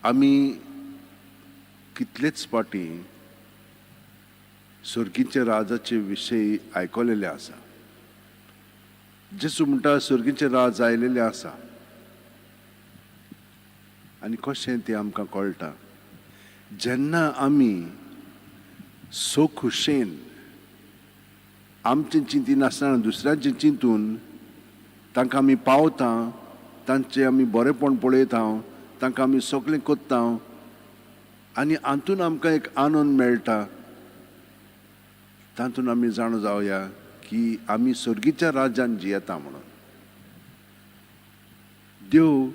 आमी कितलेच फाटी सर्गीच्या राजाचे विशयी आयकलेले आसा. जेसू म्हणटा सर्गीचे राज आयलेले आसा आनी कशें तें आमकां कळटा जेन्ना आमी सो खुशेन आमचें चिंती नासतना दुसऱ्यांचें चिंतून तांकां आमी पावता, तांचें आमी बरेंपण पळयता, तांकां आमी सगळें कोत्ता आनी हातून आमकां एक आनंद मेळटा. तातूंत आमी जाणो जावया की आमी सर्गीच्या राज्यान जियेता म्हणून. देव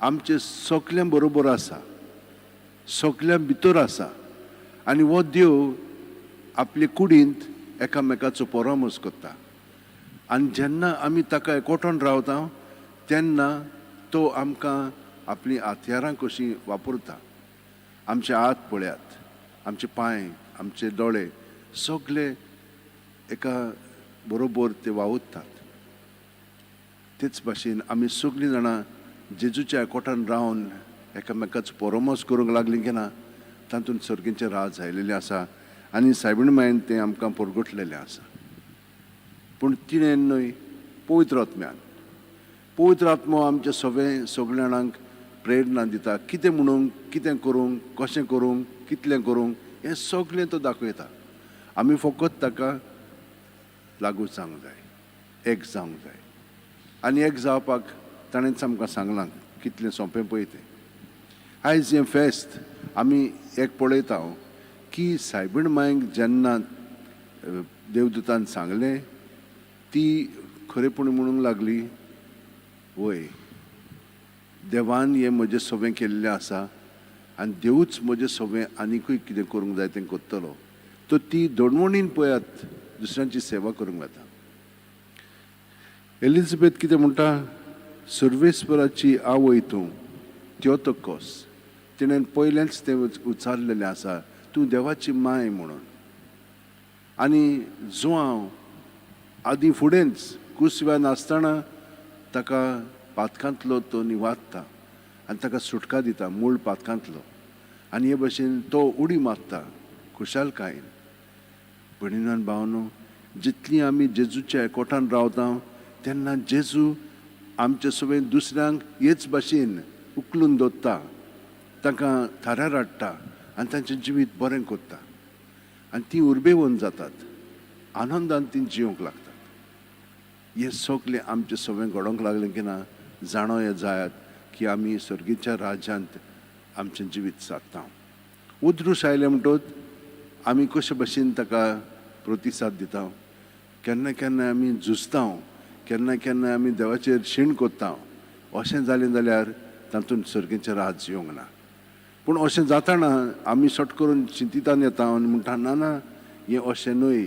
आमचे सगळ्यां बरोबर आसा, सगळ्यां भितर आसा आनी हो देव आपले कुडींत एकामेकाचो परामर्श करता. आनी जेन्ना आमी ताका एकवटान रावता तेन्ना तो आमकां आपली हातयारां कशीं वापरता. आमचे हात पळयात, आमचे पांय, आमचे दोळे सगळे एका बरोबर ते वावुरतात. तेच भाशेन आमी सगळीं जाणां जेजूच्या एकवटान रावन एकामेकाचो परामर्श करूंक लागलीं की ना तातूंत सर्गीचें राज आयलेलें आसा आनी सायबीण मायन तें आमकां परगटलेलें आसा. पूण तिणें न्हय पवित्र आत्म्यान, पवित्र आत्मो आमचे सगळ्या जाणांक प्रेरणा दिता. कितें म्हणूंक, कितें करूंक, कशें करूंक, कितलें करूंक हें सगळें तो दाखयता. आमी फकत ताका लागू जावंक जाय, एक जावंक जाय. आनी एक जावपाक ताणेंच आमकां सांगलां कितलें सोंपें पळय तें. आयज हें फेस्त आमी एक पळयता की सायबीण मांयक जेन्ना देवदूतान सांगलें ती खरेपण म्हणूंक लागली, वय देवान हें म्हजें सगळें केल्लें आसा आनी देवूच म्हजें सगळें आनीकूय कितें करूंक जाय तें करतलो. तो ती दोडवणीन पळयात दुसऱ्यांची सेवा करूंक वता. एलिझाबेथ कितें म्हणटा, सर्वेस्पराची आवय तूं, त्योतकोस. तिणें पयलेंच तें उच्चारलेलें आसा, तूं देवाची माय म्हणून. आनी जो हांव आदी फुडेंच कुसव्यान आसतना ताका पातकांतलो तो निवारता आनी ताका सुटका दिता मूळ पातकांतलो. आनी हे भशेन तो उडी मारता खुशालकायेन. भयणीनो आनी भावनो, जितलीं आमी जेजूच्या एकवटान रावता तेन्ना जेजू आमचे सगळें दुसऱ्यांक हेच भाशेन उखलून दवरता, तांकां थाऱ्यार हाडटा आनी तांचें जिवीत बरें करता. आनी तीं उर्बेवंत जातात, आनंदान तीं जिवंक लागतात. हें सगळें आमचें सगळें घडोवंक लागलें की ना जाणो हें जायात की आमी सर्गीच्या राज्यांत आमचें जिवीत सारता. उद्रूश आयलें म्हणटच आमी कशे भशेन ताका प्रतिसाद दिता. केन्ना केन्ना आमी झुजता, केन्ना केन्ना आमी देवाचेर शीण कोत्ता. अशें जालें जाल्यार तातूंत सर्गीचें राज येवंक ना. पूण अशें जाताना आमी सट करून चिंतितान येता आनी म्हणटा ना ना हें अशें न्हय,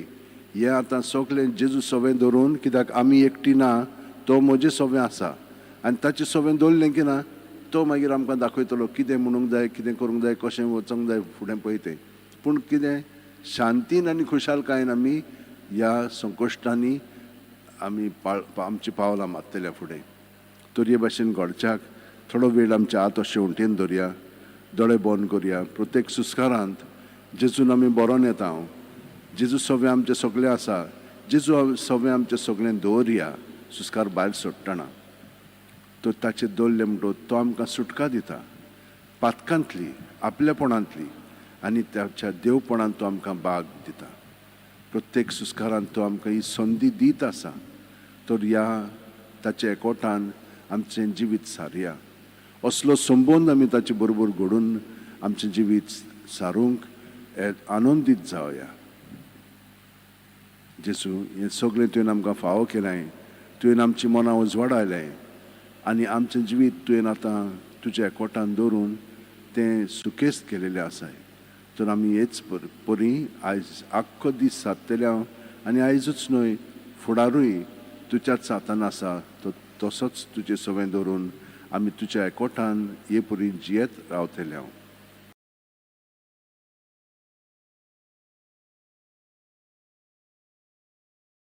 हें आतां सगळें जेजू सवें धरून, कित्याक आमी एकटी ना, तो म्हजें सवें आसा आनी ताचें सवें दवरलें की ना तो मागीर आमकां दाखयतलो कितें म्हणूंक जाय, कितें करूंक जाय, कशें वचोंक जाय फुडें पळय तें. पूण कितें शांतीन आनी खुशालकायेन आमी ह्या संकश्टांनी आमी आमची पावलां मारतल्या फुडें. तर हे भाशेन घडच्याक थोडो वेळ आमच्या हात अशें उंटेन दवरया, दोळे बंद करया. प्रत्येक सुस्कारांत जेजून आमी बरोवन येता. जेजू सवें आमचें सगळें आसा, जेजू सवें आमचें सगळें दवरया सुस्कार भायर सोडटना. तो ताचेर दवरलें म्हणटच तो आमकां सुटका दिता पातकांतली, आपल्यापणांतली, आनी ताच्या देवपणान तो आमकां भाग दिता. प्रत्येक सुस्कारांत तो आमकां ही संदी दीत आसा. तर ह्या ताच्या एकवटान आमचें जिवीत सारया. असलो संबंद आमी ताचे बरोबर घडोवन आमचें जिवीत सारूंक आनंदीत जावया. जेजू हें सगळें तुवें आमकां फावो केलें, तुवें आमची मनां उजवाडायलें आनी आमचें जिवीत तुवें आतां तुज्या एकवटान दवरून तें सुकेस्त केलेलें आसा. तर आमी हेच परी आयज आख्खो दीस सारतले आनी आयजूच न्हय फुडारूय तुज्याच हातान आसा. तसोच तुजें सवें दवरून आमी तुज्या एकवटान हे परी जियेत रावतले.